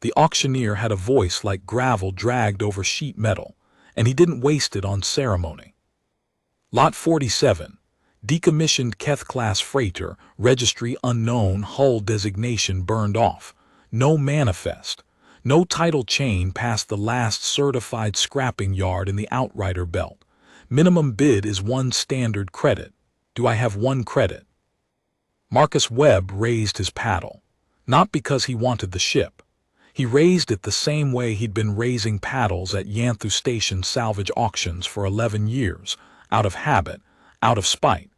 The auctioneer had a voice like gravel dragged over sheet metal, and he didn't waste it on ceremony. Lot 47. Decommissioned Keth-class freighter, registry unknown, hull designation burned off. No manifest. No title chain past the last certified scrapping yard in the Outrider belt. Minimum bid is 1 standard credit. Do I have 1 credit? Marcus Webb raised his paddle. Not because he wanted the ship. He raised it the same way he'd been raising paddles at Yanthu Station salvage auctions for 11 years, out of habit, out of spite,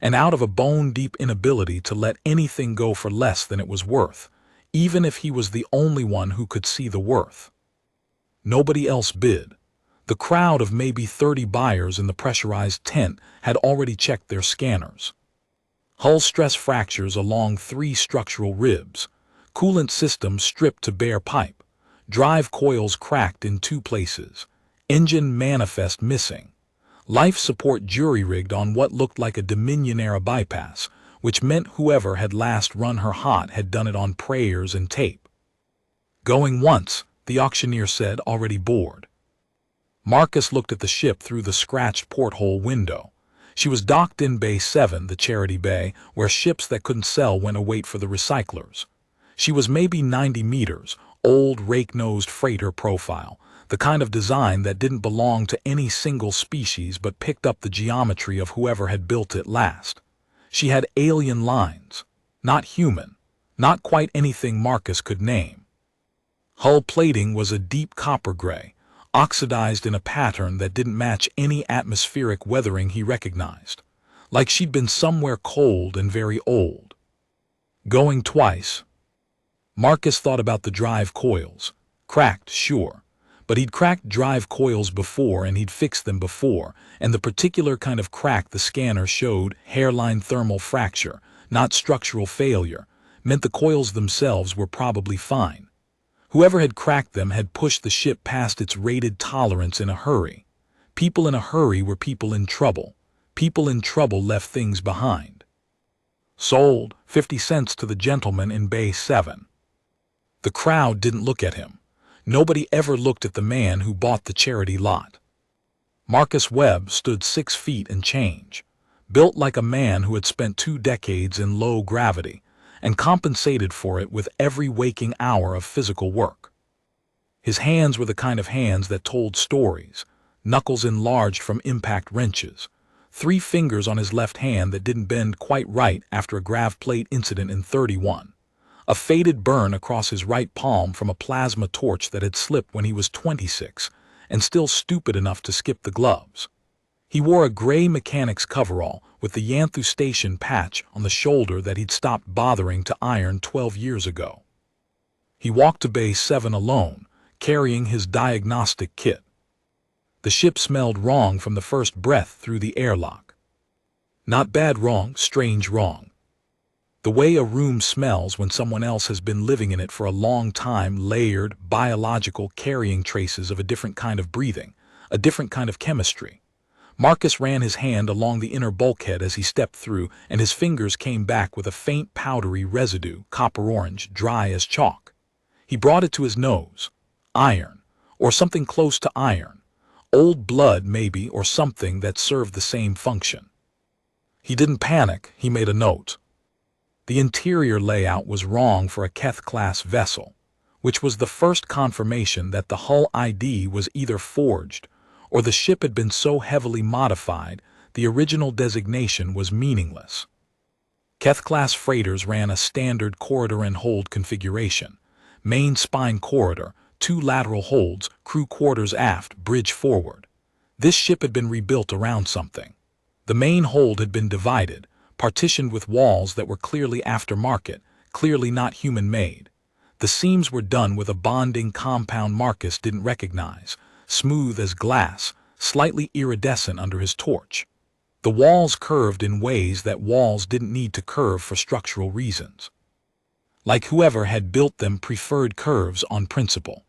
and out of a bone-deep inability to let anything go for less than it was worth, even if he was the only one who could see the worth. Nobody else bid. The crowd of maybe 30 buyers in the pressurized tent had already checked their scanners. Hull stress fractures along 3 structural ribs, coolant system stripped to bare pipe, drive coils cracked in 2 places, engine manifest missing, life support jury-rigged on what looked like a Dominion-era bypass, which meant whoever had last run her hot had done it on prayers and tape. Going once, the auctioneer said, already bored. Marcus looked at the ship through the scratched porthole window. She was docked in Bay 7, the charity bay, where ships that couldn't sell went await for the recyclers. She was maybe 90 meters, old rake-nosed freighter profile, the kind of design that didn't belong to any single species but picked up the geometry of whoever had built it last. She had alien lines, not human, not quite anything Marcus could name. Hull plating was a deep copper gray, oxidized in a pattern that didn't match any atmospheric weathering he recognized, like she'd been somewhere cold and very old. Going twice. Marcus thought about the drive coils. Cracked, sure, but he'd cracked drive coils before and he'd fixed them before, and the particular kind of crack the scanner showed, hairline thermal fracture, not structural failure, meant the coils themselves were probably fine. Whoever had cracked them had pushed the ship past its rated tolerance in a hurry. People in a hurry were people in trouble. People in trouble left things behind. Sold, 50 cents to the gentleman in Bay 7. The crowd didn't look at him. Nobody ever looked at the man who bought the charity lot. Marcus Webb stood 6 feet and change, built like a man who had spent 2 decades in low gravity, and compensated for it with every waking hour of physical work. His hands were the kind of hands that told stories, knuckles enlarged from impact wrenches, 3 fingers on his left hand that didn't bend quite right after a grav plate incident in '31, a faded burn across his right palm from a plasma torch that had slipped when he was 26, and still stupid enough to skip the gloves. He wore a gray mechanic's coverall with the Yanthu Station patch on the shoulder that he'd stopped bothering to iron 12 years ago. He walked to Bay 7 alone, carrying his diagnostic kit. The ship smelled wrong from the first breath through the airlock. Not bad wrong, strange wrong. The way a room smells when someone else has been living in it for a long time, layered, biological carrying traces of a different kind of breathing, a different kind of chemistry. Marcus ran his hand along the inner bulkhead as he stepped through, and his fingers came back with a faint powdery residue, copper-orange, dry as chalk. He brought it to his nose. Iron, or something close to iron. Old blood, maybe, or something that served the same function. He didn't panic, he made a note. The interior layout was wrong for a Keth-class vessel, which was the first confirmation that the hull ID was either forged or the ship had been so heavily modified the original designation was meaningless. Keth-class freighters ran a standard corridor and hold configuration. Main spine corridor, 2 lateral holds, crew quarters aft, bridge forward. This ship had been rebuilt around something. The main hold had been divided, partitioned with walls that were clearly aftermarket, clearly not human-made. The seams were done with a bonding compound Marcus didn't recognize, smooth as glass, slightly iridescent under his torch. The walls curved in ways that walls didn't need to curve for structural reasons. Like whoever had built them preferred curves on principle.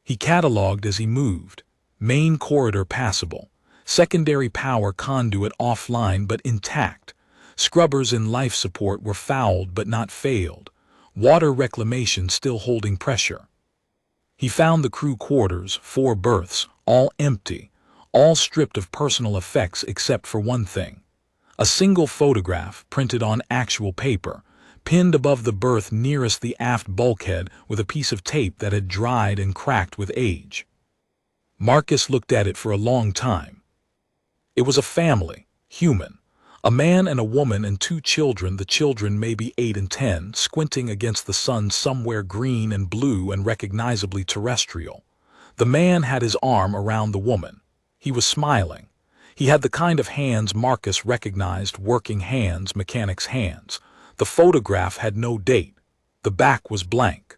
He cataloged as he moved. Main corridor passable. Secondary power conduit offline but intact. Scrubbers in life support were fouled but not failed. Water reclamation still holding pressure. He found the crew quarters, 4 berths, all empty, all stripped of personal effects except for one thing. A single photograph, printed on actual paper, pinned above the berth nearest the aft bulkhead with a piece of tape that had dried and cracked with age. Marcus looked at it for a long time. It was a family, human. A man and a woman and 2 children, the children maybe 8 and 10, squinting against the sun somewhere green and blue and recognizably terrestrial. The man had his arm around the woman. He was smiling. He had the kind of hands Marcus recognized, working hands, mechanic's hands. The photograph had no date. The back was blank.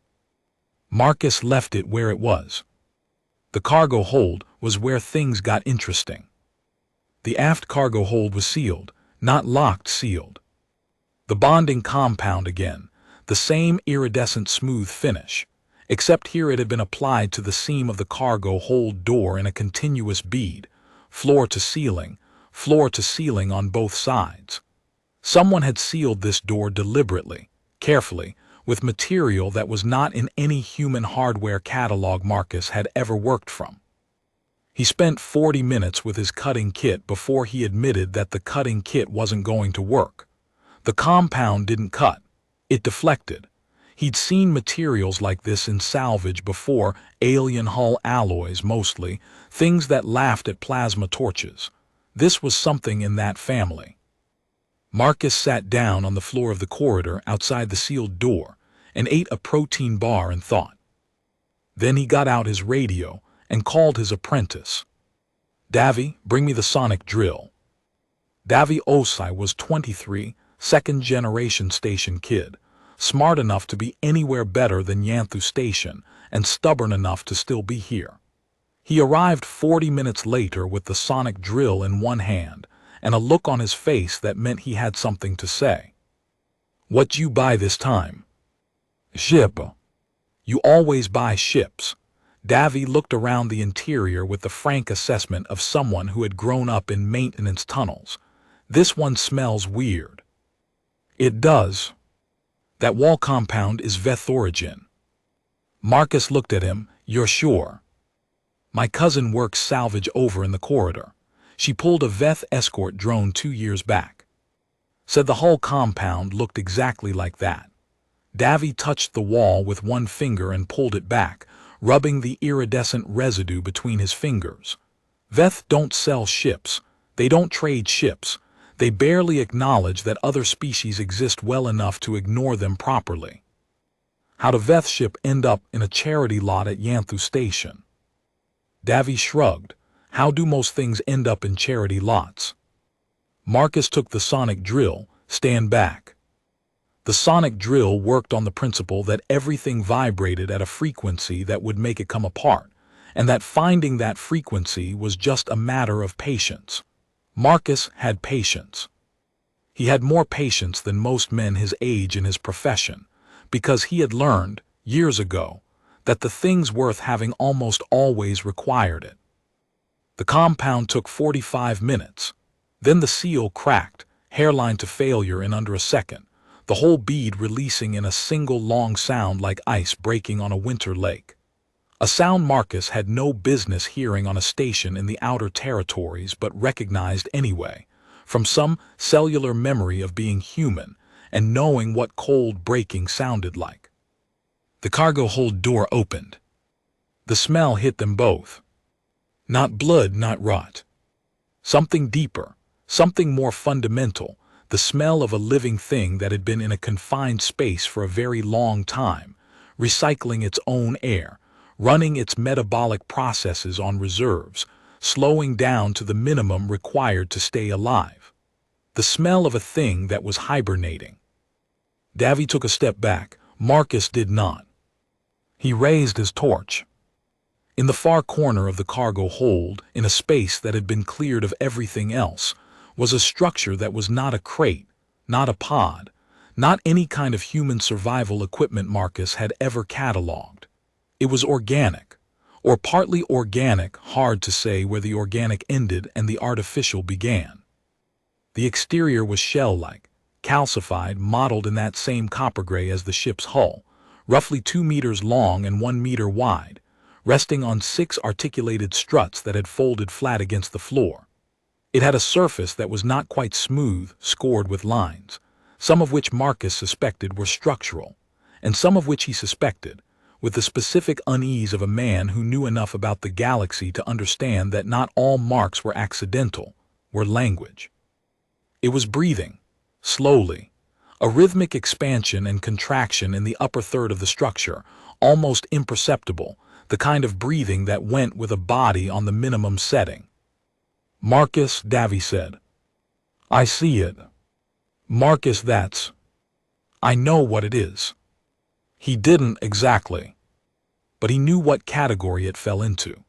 Marcus left it where it was. The cargo hold was where things got interesting. The aft cargo hold was sealed, not locked, sealed. The bonding compound again, the same iridescent smooth finish, except here it had been applied to the seam of the cargo hold door in a continuous bead, floor to ceiling on both sides. Someone had sealed this door deliberately, carefully, with material that was not in any human hardware catalog Marcus had ever worked from. He spent 40 minutes with his cutting kit before he admitted that the cutting kit wasn't going to work. The compound didn't cut. It deflected. He'd seen materials like this in salvage before, alien hull alloys mostly, things that laughed at plasma torches. This was something in that family. Marcus sat down on the floor of the corridor outside the sealed door and ate a protein bar and thought. Then he got out his radio and called his apprentice. "Davy, bring me the sonic drill." Davy Osai was 23, second-generation station kid, smart enough to be anywhere better than Yanthu Station and stubborn enough to still be here. He arrived 40 minutes later with the sonic drill in one hand and a look on his face that meant he had something to say. "What you buy this time?" "Ship." "You always buy ships." Davy looked around the interior with the frank assessment of someone who had grown up in maintenance tunnels. "This one smells weird." "It does." "That wall compound is Veth origin." Marcus looked at him. "You're sure?" "My cousin works salvage over in the corridor. She pulled a Veth escort drone 2 years back. Said the whole compound looked exactly like that." Davy touched the wall with one finger and pulled it back, rubbing the iridescent residue between his fingers. "Veth don't sell ships. They don't trade ships. They barely acknowledge that other species exist well enough to ignore them properly." "How'd a Veth ship end up in a charity lot at Yanthu Station?" Davy shrugged. "How do most things end up in charity lots?" Marcus took the sonic drill. "Stand back." The sonic drill worked on the principle that everything vibrated at a frequency that would make it come apart, and that finding that frequency was just a matter of patience. Marcus had patience. He had more patience than most men his age in his profession, because he had learned, years ago, that the things worth having almost always required it. The compound took 45 minutes. Then the seal cracked, hairline to failure in under a second, the whole bead releasing in a single long sound like ice breaking on a winter lake. A sound Marcus had no business hearing on a station in the outer territories but recognized anyway, from some cellular memory of being human and knowing what cold breaking sounded like. The cargo hold door opened. The smell hit them both. Not blood, not rot. Something deeper, something more fundamental, the smell of a living thing that had been in a confined space for a very long time, recycling its own air, running its metabolic processes on reserves, slowing down to the minimum required to stay alive. The smell of a thing that was hibernating. Davy took a step back. Marcus did not. He raised his torch. In the far corner of the cargo hold, in a space that had been cleared of everything else, was a structure that was not a crate, not a pod, not any kind of human survival equipment Marcus had ever cataloged. It was organic, or partly organic, hard to say where the organic ended and the artificial began. The exterior was shell-like, calcified, modeled in that same copper gray as the ship's hull, roughly 2 meters long and 1 meter wide, resting on 6 articulated struts that had folded flat against the floor. It had a surface that was not quite smooth, scored with lines, some of which Marcus suspected were structural, and some of which he suspected, with the specific unease of a man who knew enough about the galaxy to understand that not all marks were accidental, were language. It was breathing, slowly, a rhythmic expansion and contraction in the upper third of the structure, almost imperceptible, the kind of breathing that went with a body on the minimum setting. "Marcus," Davy said. "I see it. Marcus, that's... I know what it is." He didn't exactly, but he knew what category it fell into.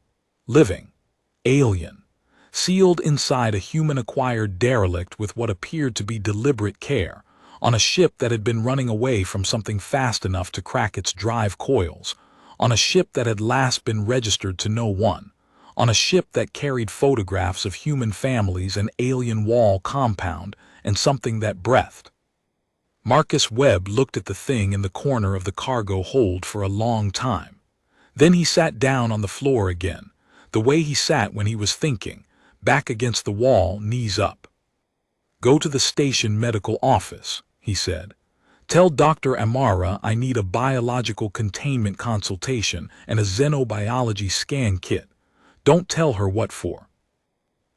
Living, alien, sealed inside a human-acquired derelict with what appeared to be deliberate care, on a ship that had been running away from something fast enough to crack its drive coils, on a ship that had last been registered to no one, on a ship that carried photographs of human families, an alien wall compound, and something that breathed. Marcus Webb looked at the thing in the corner of the cargo hold for a long time. Then he sat down on the floor again, the way he sat when he was thinking, back against the wall, knees up. "Go to the station medical office," he said. "Tell Dr. Amara I need a biological containment consultation and a xenobiology scan kit. Don't tell her what for.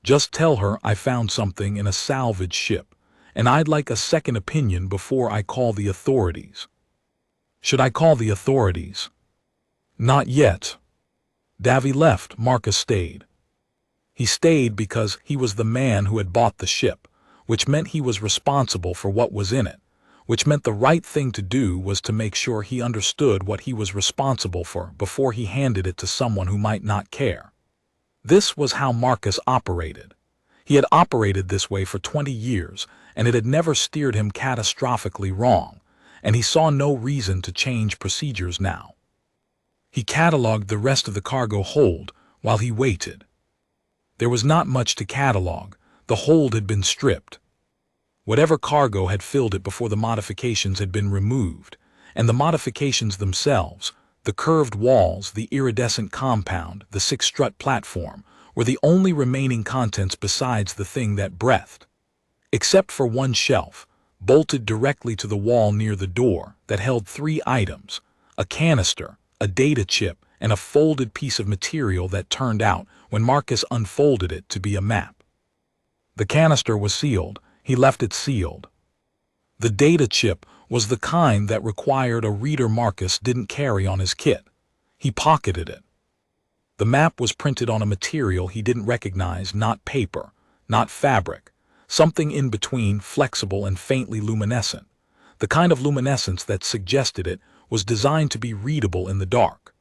Just tell her I found something in a salvage ship, and I'd like a second opinion before I call the authorities." "Should I call the authorities?" "Not yet." Davy left. Marcus stayed. He stayed because he was the man who had bought the ship, which meant he was responsible for what was in it, which meant the right thing to do was to make sure he understood what he was responsible for before he handed it to someone who might not care. This was how Marcus operated. He had operated this way for 20 years, and it had never steered him catastrophically wrong, and he saw no reason to change procedures now. He cataloged the rest of the cargo hold while he waited. There was not much to catalog. The hold had been stripped. Whatever cargo had filled it before the modifications had been removed, and the modifications themselves, the curved walls, the iridescent compound, the 6-strut platform, were the only remaining contents besides the thing that breathed. Except for one shelf, bolted directly to the wall near the door, that held 3 items, a canister, a data chip, and a folded piece of material that turned out, when Marcus unfolded it, to be a map. The canister was sealed. He left it sealed. The data chip was the kind that required a reader Marcus didn't carry on his kit. He pocketed it. The map was printed on a material he didn't recognize, not paper, not fabric, something in between, flexible and faintly luminescent. The kind of luminescence that suggested it was designed to be readable in the dark.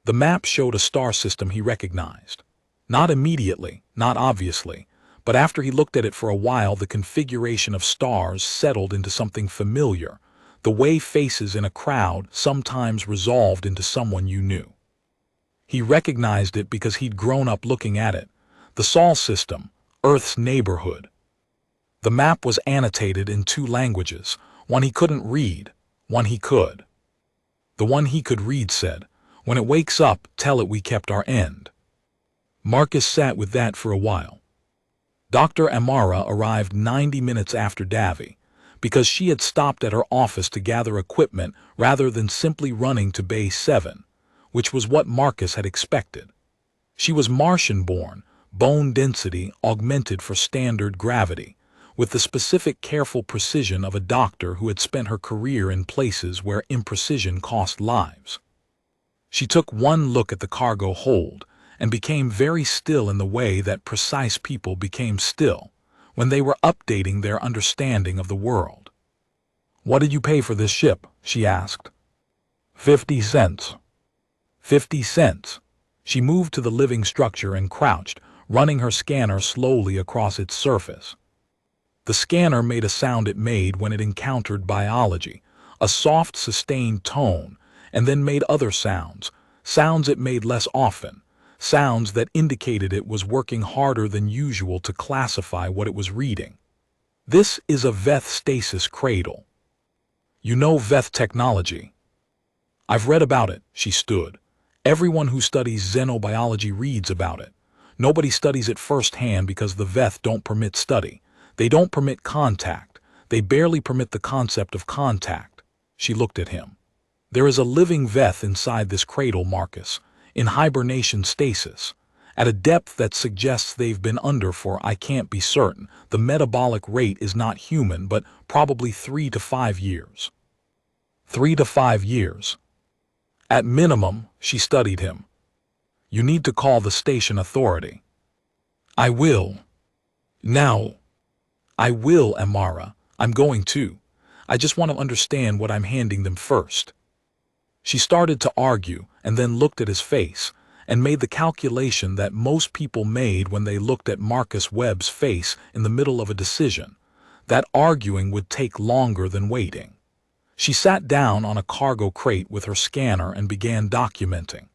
The map showed a star system he recognized. Not immediately, not obviously, but after he looked at it for a while, the configuration of stars settled into something familiar, the way faces in a crowd sometimes resolved into someone you knew. He recognized it because he'd grown up looking at it. The Sol system, Earth's neighborhood. The map was annotated in 2 languages, one he couldn't read, one he could. The one he could read said, "When it wakes up, tell it we kept our end." Marcus sat with that for a while. Dr. Amara arrived 90 minutes after Davy, because she had stopped at her office to gather equipment rather than simply running to Bay 7, which was what Marcus had expected. She was Martian-born, bone density augmented for standard gravity, with the specific careful precision of a doctor who had spent her career in places where imprecision cost lives. She took one look at the cargo hold and became very still in the way that precise people became still when they were updating their understanding of the world. "What did you pay for this ship?" she asked. 50 cents. 50 cents. She moved to the living structure and crouched, running her scanner slowly across its surface. The scanner made a sound it made when it encountered biology, a soft, sustained tone, and then made other sounds, sounds it made less often, sounds that indicated it was working harder than usual to classify what it was reading. "This is a Veth stasis cradle. You know Veth technology?" "I've read about it." She stood. Everyone who studies xenobiology reads about it. Nobody studies it firsthand because the VETH don't permit study. They don't permit contact. They barely permit the concept of contact. She looked at him. There is a living VETH inside this cradle, Marcus, in hibernation stasis, at a depth that suggests they've been under for, I can't be certain, the metabolic rate is not human, but probably 3 to 5 years. 3 to 5 years. At minimum, she studied him. You need to call the station authority. I will. Now. I will, Amara. I'm going to. I just want to understand what I'm handing them first. She started to argue and then looked at his face and made the calculation that most people made when they looked at Marcus Webb's face in the middle of a decision, that arguing would take longer than waiting. She sat down on a cargo crate with her scanner and began documenting.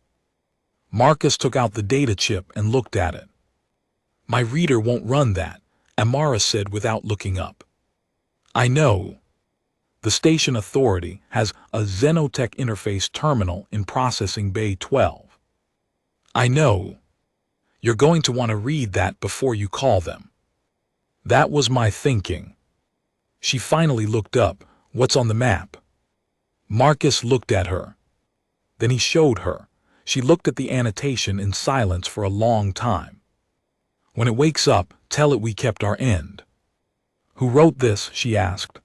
Marcus took out the data chip and looked at it. My reader won't run that, Amara said without looking up. I know. The station authority has a Xenotech interface terminal in processing bay 12. I know. You're going to want to read that before you call them. That was my thinking. She finally looked up. What's on the map? Marcus looked at her. Then he showed her. She looked at the annotation in silence for a long time. When it wakes up, tell it we kept our end. Who wrote this? She asked.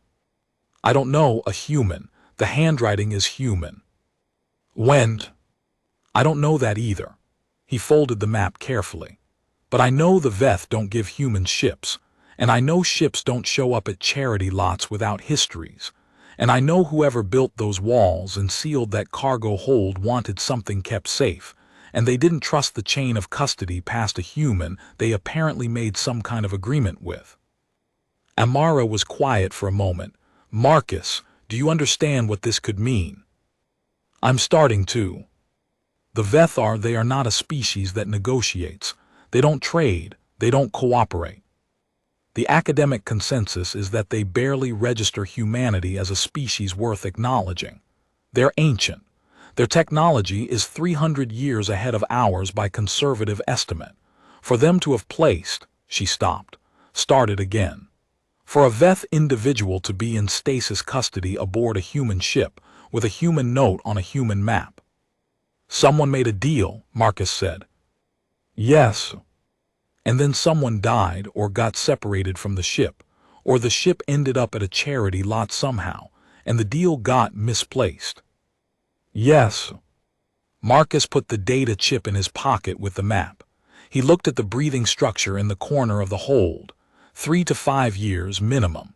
I don't know, a human. The handwriting is human. When? I don't know that either. He folded the map carefully. But I know the VETH don't give humans ships, and I know ships don't show up at charity lots without histories, and I know whoever built those walls and sealed that cargo hold wanted something kept safe, and they didn't trust the chain of custody past a human they apparently made some kind of agreement with. Amara was quiet for a moment. Marcus, do you understand what this could mean? I'm starting to. The VETH they are not a species that negotiates. They don't trade. They don't cooperate. The academic consensus is that they barely register humanity as a species worth acknowledging. They're ancient. Their technology is 300 years ahead of ours by conservative estimate. For them to have placed, she stopped, started again. For a VETH individual to be in stasis custody aboard a human ship with a human note on a human map. Someone made a deal, Marcus said. Yes. And then someone died or got separated from the ship, or the ship ended up at a charity lot somehow, and the deal got misplaced. Yes. Marcus put the data chip in his pocket with the map. He looked at the breathing structure in the corner of the hold. 3 to 5 years minimum.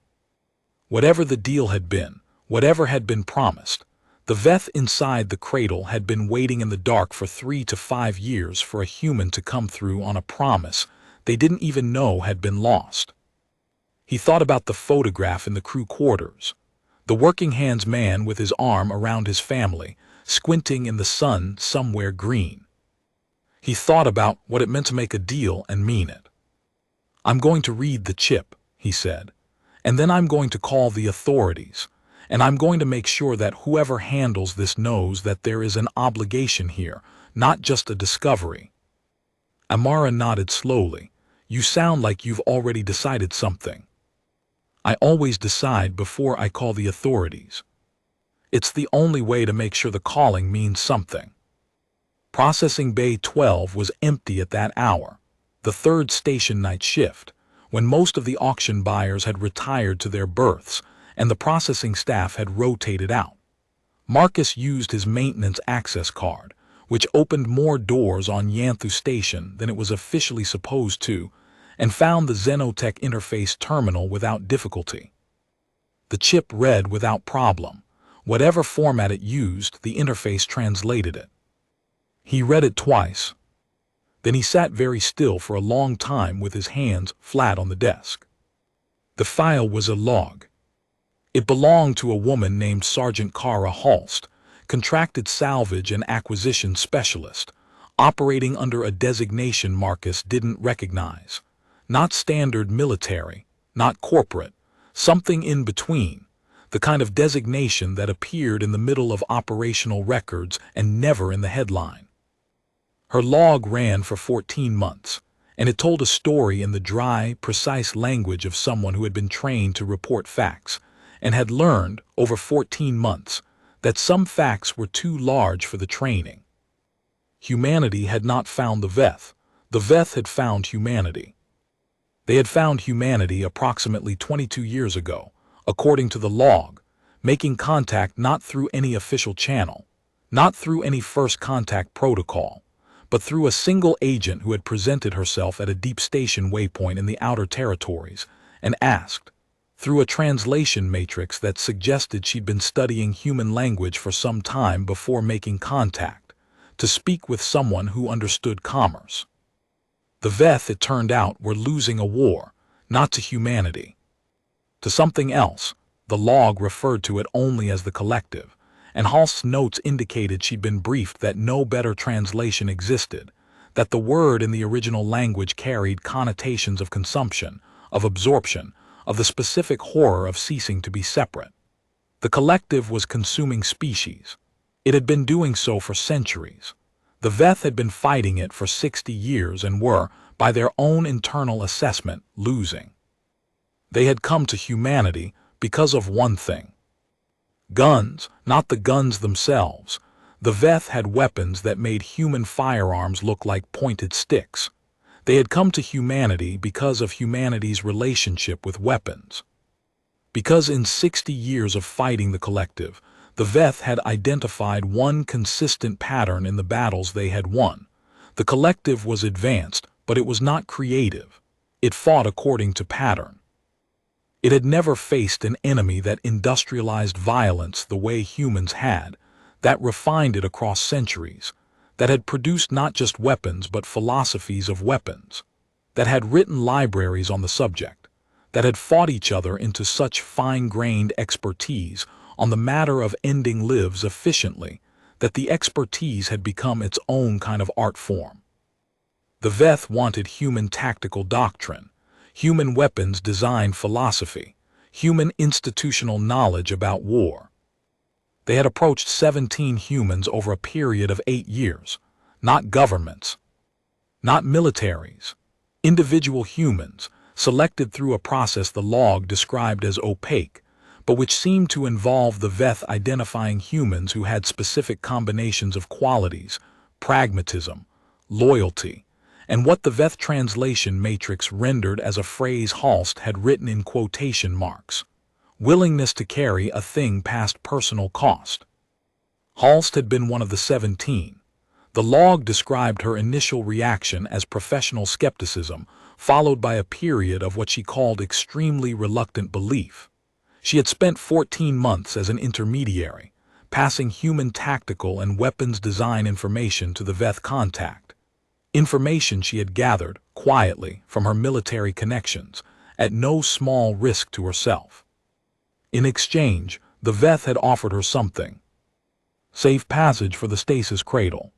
Whatever the deal had been, whatever had been promised, the VETH inside the cradle had been waiting in the dark for 3 to 5 years for a human to come through on a promise they didn't even know had been lost. He thought about the photograph in the crew quarters, the working hands man with his arm around his family, squinting in the sun somewhere green. He thought about what it meant to make a deal and mean it. I'm going to read the chip, he said, and then I'm going to call the authorities, and I'm going to make sure that whoever handles this knows that there is an obligation here, not just a discovery. Amara nodded slowly. You sound like you've already decided something. I always decide before I call the authorities. It's the only way to make sure the calling means something. Processing Bay 12 was empty at that hour, the third station night shift, when most of the auction buyers had retired to their berths and the processing staff had rotated out. Marcus used his maintenance access card, which opened more doors on Yanthu Station than it was officially supposed to, and found the Xenotech interface terminal without difficulty. The chip read without problem. Whatever format it used, the interface translated it. He read it twice. Then he sat very still for a long time with his hands flat on the desk. The file was a log. It belonged to a woman named Sergeant Kara Halst, contracted salvage and acquisition specialist, operating under a designation Marcus didn't recognize. Not standard military, not corporate, something in between, the kind of designation that appeared in the middle of operational records and never in the headline. Her log ran for 14 months, and it told a story in the dry, precise language of someone who had been trained to report facts, and had learned, over 14 months, that some facts were too large for the training. Humanity had not found the Veth. The Veth had found humanity. They had found humanity approximately 22 years ago, according to the log, making contact not through any official channel, not through any first contact protocol, but through a single agent who had presented herself at a deep station waypoint in the outer territories and asked, through a translation matrix that suggested she'd been studying human language for some time before making contact, to speak with someone who understood commerce. The Veth, it turned out, were losing a war, not to humanity, to something else. The log referred to it only as the collective, and Halst's notes indicated she'd been briefed that no better translation existed, that the word in the original language carried connotations of consumption, of absorption, of the specific horror of ceasing to be separate. The collective was consuming species. It had been doing so for centuries. The Veth had been fighting it for 60 years and were, by their own internal assessment, losing. They had come to humanity because of one thing. Guns, not the guns themselves. The Veth had weapons that made human firearms look like pointed sticks. They had come to humanity because of humanity's relationship with weapons. Because in 60 years of fighting the collective, the Veth had identified one consistent pattern in the battles they had won. The collective was advanced, but it was not creative. It fought according to pattern. It had never faced an enemy that industrialized violence the way humans had, that refined it across centuries, that had produced not just weapons but philosophies of weapons, that had written libraries on the subject, that had fought each other into such fine-grained expertise on the matter of ending lives efficiently, that the expertise had become its own kind of art form. The Veth wanted human tactical doctrine, human weapons design philosophy, human institutional knowledge about war. They had approached 17 humans over a period of 8 years, not governments, not militaries, individual humans, selected through a process the log described as opaque, but which seemed to involve the Veth identifying humans who had specific combinations of qualities, pragmatism, loyalty, and what the Veth translation matrix rendered as a phrase Halst had written in quotation marks: willingness to carry a thing past personal cost. Halst had been one of the 17. The log described her initial reaction as professional skepticism, followed by a period of what she called extremely reluctant belief. She had spent 14 months as an intermediary, passing human tactical and weapons design information to the Veth contact. Information she had gathered, quietly, from her military connections, at no small risk to herself. In exchange, the Veth had offered her something: safe passage for the stasis cradle.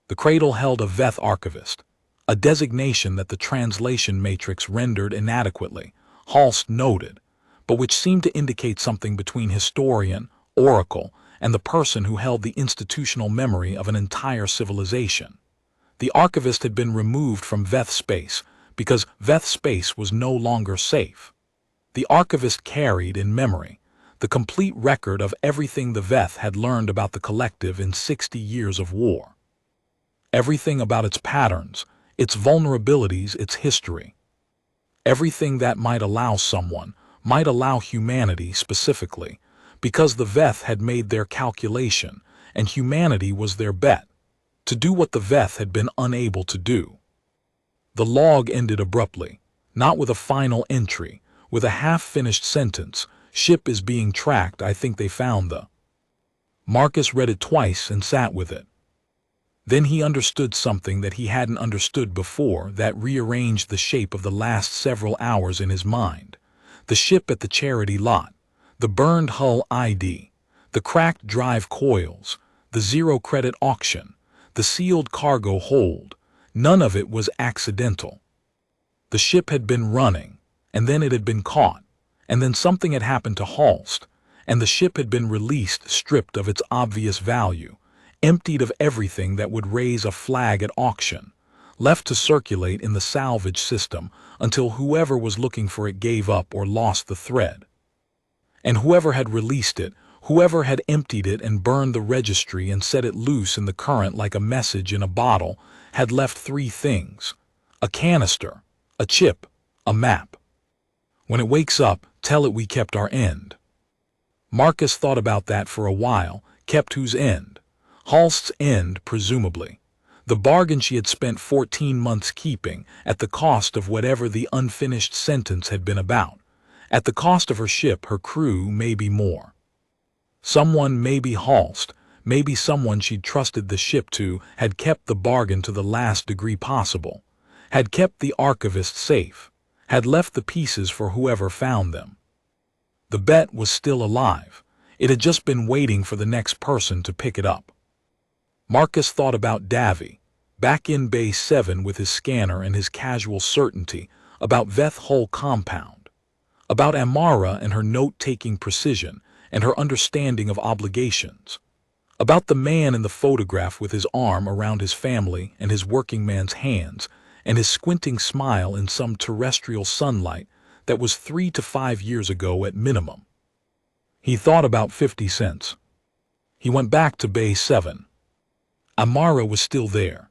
The cradle held a Veth archivist, a designation that the translation matrix rendered inadequately, Halst noted, but which seemed to indicate something between historian, oracle, and the person who held the institutional memory of an entire civilization. The archivist had been removed from Veth space because Veth space was no longer safe. The archivist carried, in memory, the complete record of everything the Veth had learned about the collective in 60 years of war. Everything about its patterns, its vulnerabilities, its history. Everything that might allow humanity specifically, because the Veth had made their calculation and humanity was their bet, to do what the Veth had been unable to do. The log ended abruptly, not with a final entry, with a half-finished sentence: ship is being tracked, I think they found the... Marcus read it twice and sat with it. Then he understood something that he hadn't understood before, that rearranged the shape of the last several hours in his mind. The ship at the charity lot, the burned hull ID, the cracked drive coils, the zero-credit auction, the sealed cargo hold, none of it was accidental. The ship had been running, and then it had been caught, and then something had happened to Halst, and the ship had been released stripped of its obvious value, emptied of everything that would raise a flag at auction, left to circulate in the salvage system until whoever was looking for it gave up or lost the thread. And whoever had released it, whoever had emptied it and burned the registry and set it loose in the current like a message in a bottle, had left three things: a canister, a chip, a map. When it wakes up, tell it we kept our end. Marcus thought about that for a while. Kept whose end? Halst's end, presumably. The bargain she had spent 14 months keeping, at the cost of whatever the unfinished sentence had been about. At the cost of her ship, her crew, maybe more. Someone, maybe Halst, maybe someone she'd trusted the ship to, had kept the bargain to the last degree possible, had kept the archivist safe, had left the pieces for whoever found them. The bet was still alive. It had just been waiting for the next person to pick it up. Marcus thought about Davy, back in Bay 7 with his scanner and his casual certainty, about Veth Hull compound, about Amara and her note-taking precision and her understanding of obligations, about the man in the photograph with his arm around his family and his working man's hands and his squinting smile in some terrestrial sunlight that was 3 to 5 years ago at minimum. He thought about 50 cents. He went back to Bay 7. Amara was still there.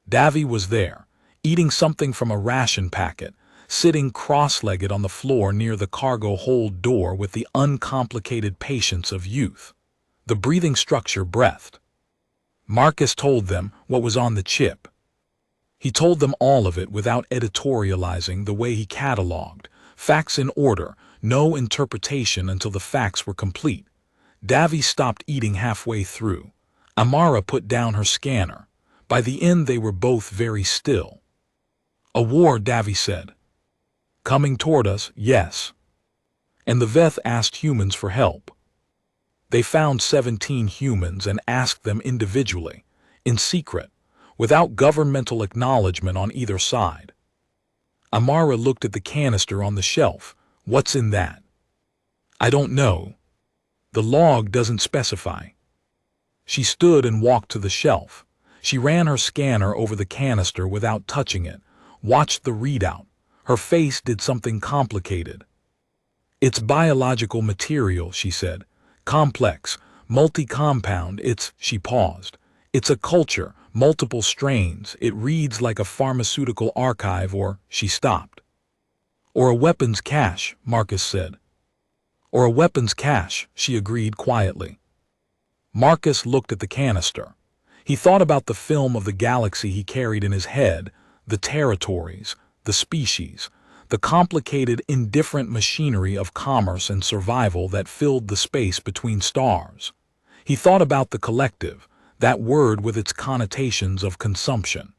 Davy was there, eating something from a ration packet, sitting cross-legged on the floor near the cargo hold door with the uncomplicated patience of youth. The breathing structure breathed. Marcus told them what was on the chip. He told them all of it without editorializing, the way he cataloged, facts in order, no interpretation until the facts were complete. Davy stopped eating halfway through. Amara put down her scanner. By the end they were both very still. A war, Davy said. Coming toward us, yes. And the Veth asked humans for help. They found 17 humans and asked them individually, in secret, without governmental acknowledgement on either side. Amara looked at the canister on the shelf. What's in that? I don't know. The log doesn't specify. She stood and walked to the shelf. She ran her scanner over the canister without touching it, watched the readout. Her face did something complicated. It's biological material, she said. Complex, multi-compound, she paused. It's a culture, multiple strains. It reads like a pharmaceutical archive or, she stopped. Or a weapons cache, Marcus said. Or a weapons cache, she agreed quietly. Marcus looked at the canister. He thought about the film of the galaxy he carried in his head, the territories, the species, the complicated, indifferent machinery of commerce and survival that filled the space between stars. He thought about the collective, that word with its connotations of consumption.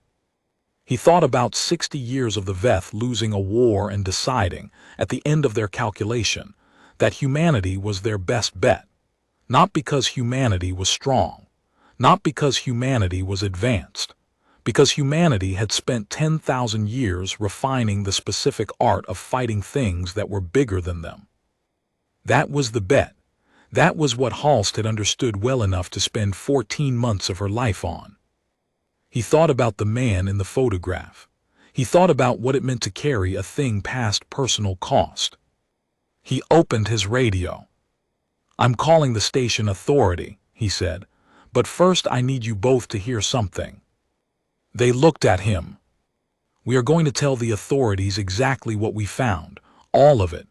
He thought about 60 years of the Veth losing a war and deciding, at the end of their calculation, that humanity was their best bet. Not because humanity was strong, not because humanity was advanced, because humanity had spent 10,000 years refining the specific art of fighting things that were bigger than them. That was the bet. That was what Halst had understood well enough to spend 14 months of her life on. He thought about the man in the photograph. He thought about what it meant to carry a thing past personal cost. He opened his radio. I'm calling the station authority, he said, but first I need you both to hear something. They looked at him. We are going to tell the authorities exactly what we found, all of it.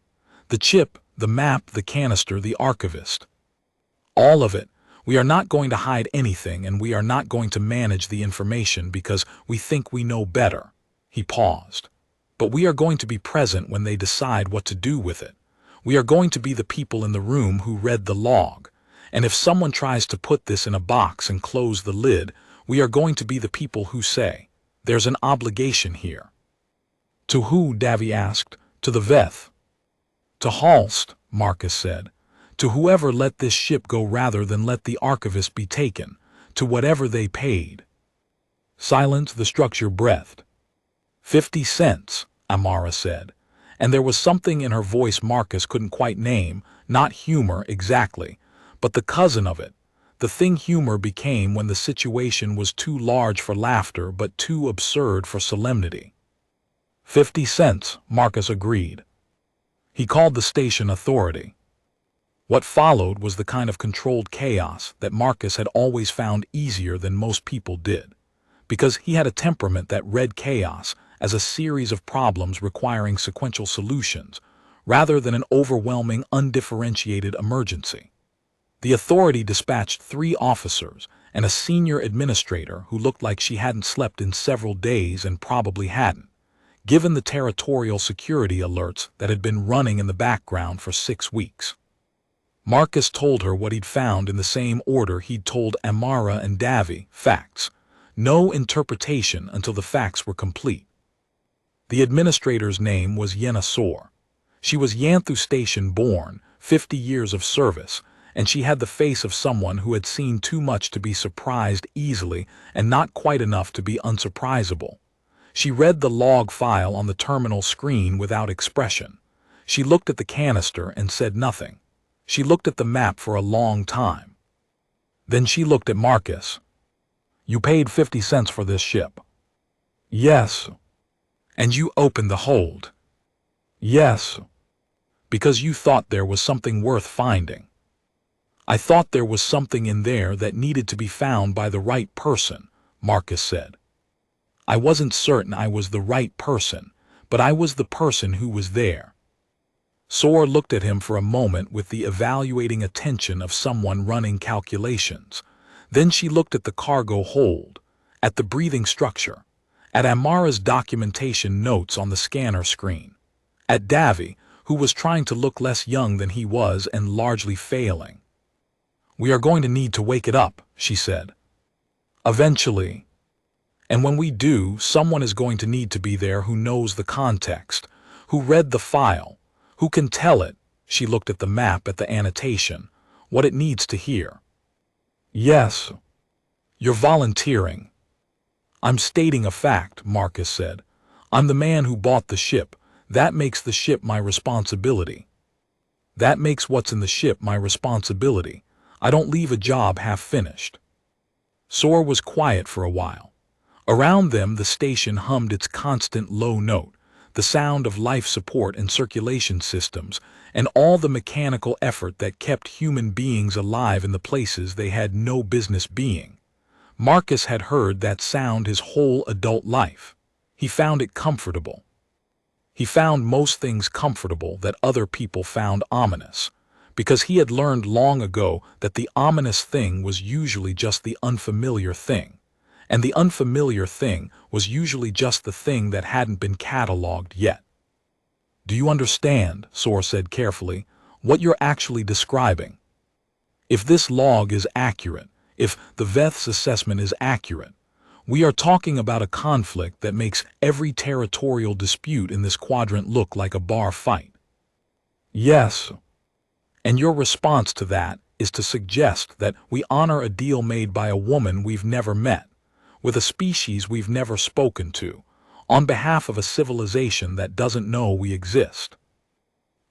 The chip, the map, the canister, the archivist. All of it. We are not going to hide anything, and we are not going to manage the information because we think we know better. He paused. But we are going to be present when they decide what to do with it. We are going to be the people in the room who read the log. And if someone tries to put this in a box and close the lid, we are going to be the people who say, there's an obligation here. To who? Davy asked. To the Veth. To Halst, Marcus said. To whoever let this ship go rather than let the archivist be taken. To whatever they paid. Silence, the structure breathed. 50 cents, Amara said. And there was something in her voice Marcus couldn't quite name, not humor exactly, but the cousin of it, The thing humor became when the situation was too large for laughter but too absurd for solemnity. 50 cents, Marcus agreed. He called the station authority. What followed was the kind of controlled chaos that Marcus had always found easier than most people did, because he had a temperament that read chaos as a series of problems requiring sequential solutions, rather than an overwhelming, undifferentiated emergency. The authority dispatched 3 officers and a senior administrator who looked like she hadn't slept in several days and probably hadn't, given the territorial security alerts that had been running in the background for 6 weeks. Marcus told her what he'd found in the same order he'd told Amara and Davy: facts. No interpretation until the facts were complete. The administrator's name was Yenna Sor. She was Yanthu Station born, 50 years of service, and she had the face of someone who had seen too much to be surprised easily and not quite enough to be unsurprisable. She read the log file on the terminal screen without expression. She looked at the canister and said nothing. She looked at the map for a long time. Then she looked at Marcus. "You paid 50 cents for this ship." "Yes." "And you opened the hold." "Yes." "Because you thought there was something worth finding." "I thought there was something in there that needed to be found by the right person," Marcus said. "I wasn't certain I was the right person, but I was the person who was there." Sor looked at him for a moment with the evaluating attention of someone running calculations. Then she looked at the cargo hold, at the breathing structure, at Amara's documentation notes on the scanner screen, at Davy, who was trying to look less young than he was and largely failing. "We are going to need to wake it up," she said. "Eventually. And when we do, someone is going to need to be there who knows the context, who read the file, who can tell it," she looked at the map, at the annotation, "what it needs to hear." "Yes." "You're volunteering." "I'm stating a fact," Marcus said. "I'm the man who bought the ship. That makes the ship my responsibility. That makes what's in the ship my responsibility. I don't leave a job half-finished." Sor was quiet for a while. Around them the station hummed its constant low note, the sound of life support and circulation systems, and all the mechanical effort that kept human beings alive in the places they had no business being. Marcus had heard that sound his whole adult life. He found it comfortable. He found most things comfortable that other people found ominous, because he had learned long ago that the ominous thing was usually just the unfamiliar thing, and the unfamiliar thing was usually just the thing that hadn't been cataloged yet. "Do you understand," Sor said carefully, "what you're actually describing? If this log is accurate, if the Veth's assessment is accurate, we are talking about a conflict that makes every territorial dispute in this quadrant look like a bar fight." "Yes." "And your response to that is to suggest that we honor a deal made by a woman we've never met, with a species we've never spoken to, on behalf of a civilization that doesn't know we exist."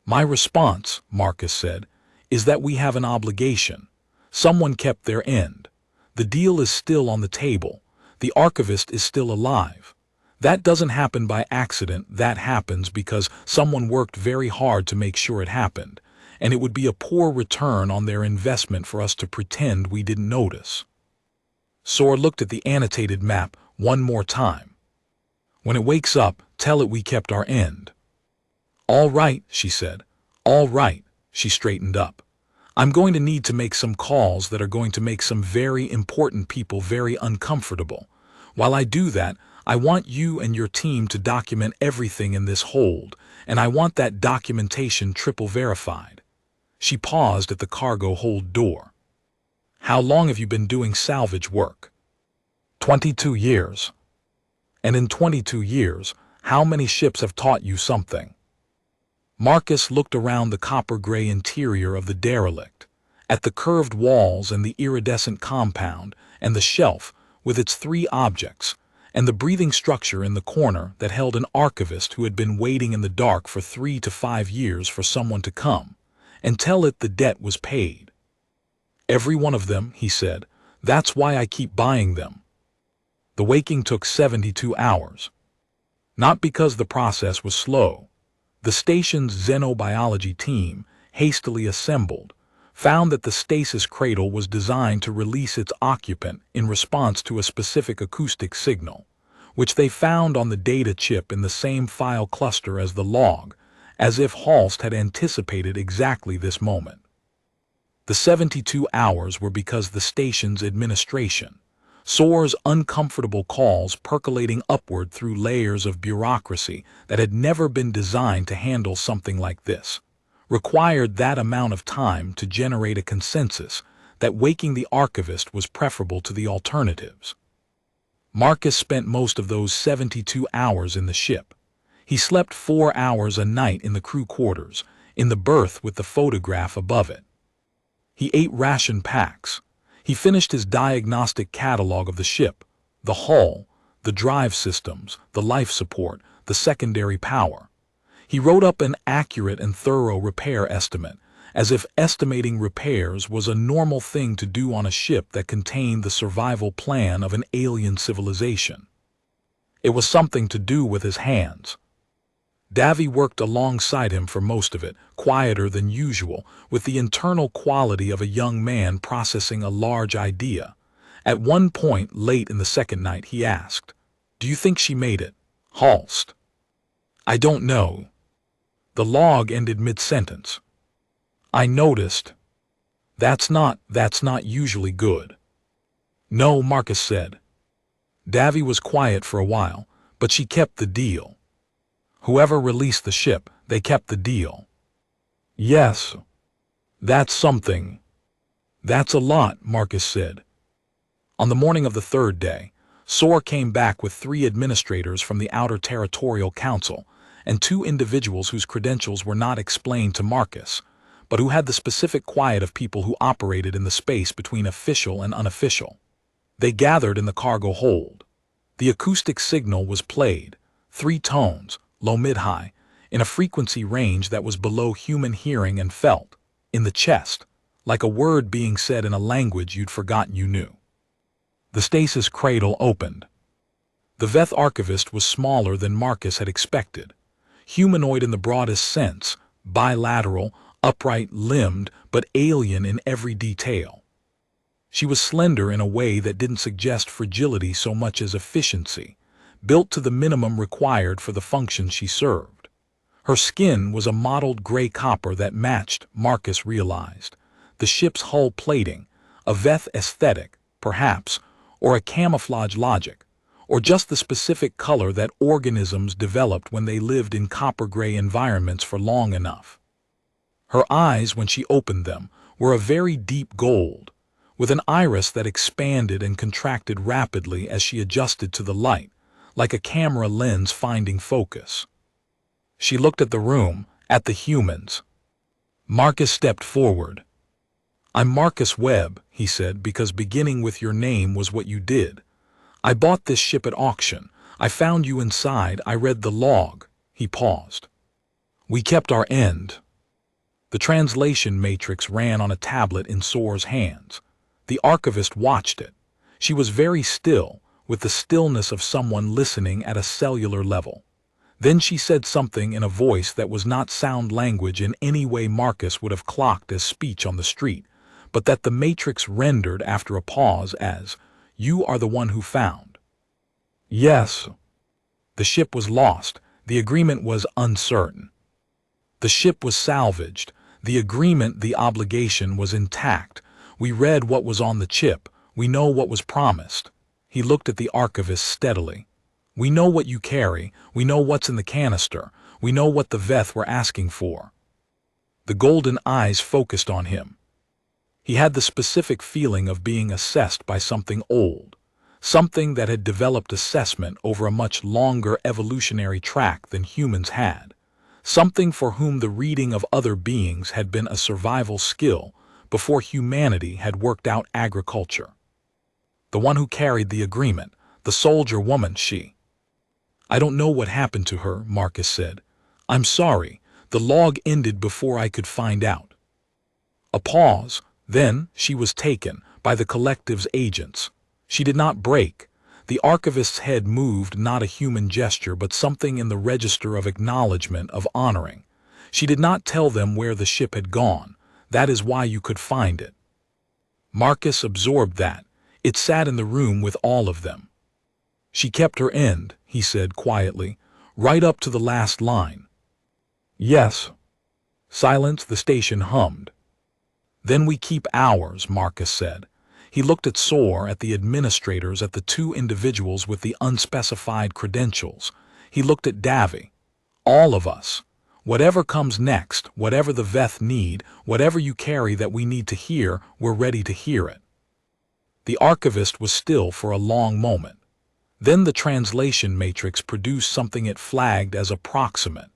"My response," Marcus said, "is that we have an obligation. Someone kept their end. The deal is still on the table. The archivist is still alive. That doesn't happen by accident. That happens because someone worked very hard to make sure it happened, and it would be a poor return on their investment for us to pretend we didn't notice." Sor looked at the annotated map one more time. "When it wakes up, tell it we kept our end." "All right," she said. "All right." She straightened up. "I'm going to need to make some calls that are going to make some very important people very uncomfortable. While I do that, I want you and your team to document everything in this hold, and I want that documentation triple verified." She paused at the cargo hold door. "How long have you been doing salvage work?" 22 years. "And in 22 years, how many ships have taught you something?" Marcus looked around the copper-gray interior of the derelict, at the curved walls and the iridescent compound, and the shelf with its 3 objects, and the breathing structure in the corner that held an archivist who had been waiting in the dark for 3 to 5 years for someone to come and tell it the debt was paid. Every one of them, he said. That's why I keep buying them. The waking took 72 hours. Not because the process was slow. The station's xenobiology team, hastily assembled, found that the stasis cradle was designed to release its occupant in response to a specific acoustic signal, which they found on the data chip in the same file cluster as the log, as if Halst had anticipated exactly this moment. The 72 hours were because the station's administration, SOAR's uncomfortable calls percolating upward through layers of bureaucracy that had never been designed to handle something like this, required that amount of time to generate a consensus that waking the archivist was preferable to the alternatives. Marcus spent most of those 72 hours in the ship. He slept 4 hours a night in the crew quarters, in the berth with the photograph above it. He ate ration packs. He finished his diagnostic catalog of the ship, the hull, the drive systems, the life support, the secondary power. He wrote up an accurate and thorough repair estimate, as if estimating repairs was a normal thing to do on a ship that contained the survival plan of an alien civilization. It was something to do with his hands. Davy worked alongside him for most of it, quieter than usual, with the internal quality of a young man processing a large idea. At one point late in the second night he asked, "Do you think she made it, Halst?" "I don't know." The log ended mid-sentence. "I noticed." That's not usually good." "No," Marcus said. Davy was quiet for a while, but she kept the deal. Whoever released the ship, they kept the deal. "Yes. That's something." "That's a lot," Marcus said. On the morning of the third day, SOAR came back with 3 administrators from the Outer Territorial Council and 2 individuals whose credentials were not explained to Marcus, but who had the specific quiet of people who operated in the space between official and unofficial. They gathered in the cargo hold. The acoustic signal was played, 3 tones, low mid-high, in a frequency range that was below human hearing and felt, in the chest, like a word being said in a language you'd forgotten you knew. The stasis cradle opened. The Veth archivist was smaller than Marcus had expected, humanoid in the broadest sense, bilateral, upright, limbed, but alien in every detail. She was slender in a way that didn't suggest fragility so much as efficiency, built to the minimum required for the function she served. Her skin was a mottled gray copper that matched, Marcus realized, the ship's hull plating, a Veth aesthetic, perhaps, or a camouflage logic, or just the specific color that organisms developed when they lived in copper-gray environments for long enough. Her eyes, when she opened them, were a very deep gold, with an iris that expanded and contracted rapidly as she adjusted to the light, like a camera lens finding focus. She looked at the room, at the humans. Marcus stepped forward. "I'm Marcus Webb," he said, "because beginning with your name was what you did. I bought this ship at auction. I found you inside. I read the log." He paused. "We kept our end." The translation matrix ran on a tablet in SOAR's hands. The archivist watched it. She was very still, with the stillness of someone listening at a cellular level. Then she said something in a voice that was not sound language in any way Marcus would have clocked as speech on the street, but that the matrix rendered after a pause as, "You are the one who found." "Yes." The ship was lost. The agreement was uncertain. The ship was salvaged. The agreement, the obligation was intact. We read what was on the chip. We know what was promised. He looked at the archivist steadily. "We know what you carry. We know what's in the canister. We know what the Veth were asking for." The golden eyes focused on him. He had the specific feeling of being assessed by something old, something that had developed assessment over a much longer evolutionary track than humans had, something for whom the reading of other beings had been a survival skill before humanity had worked out agriculture. The one who carried the agreement, the soldier woman, she. "I don't know what happened to her," Marcus said. "I'm sorry. The log ended before I could find out." A pause, Then she was taken by the collective's agents. She did not break. The archivist's head moved, not a human gesture, but something in the register of acknowledgement, of honoring. She did not tell them where the ship had gone. That is why you could find it. Marcus absorbed that. It sat in the room with all of them. She kept her end, he said quietly, right up to the last line. Yes. Silence, the station hummed. Then we keep ours, Marcus said. He looked at Soar, at the administrators, at the two individuals with the unspecified credentials. He looked at Davy. All of us. Whatever comes next, whatever the Veth need, whatever you carry that we need to hear, we're ready to hear it. The archivist was still for a long moment. Then the translation matrix produced something it flagged as approximate,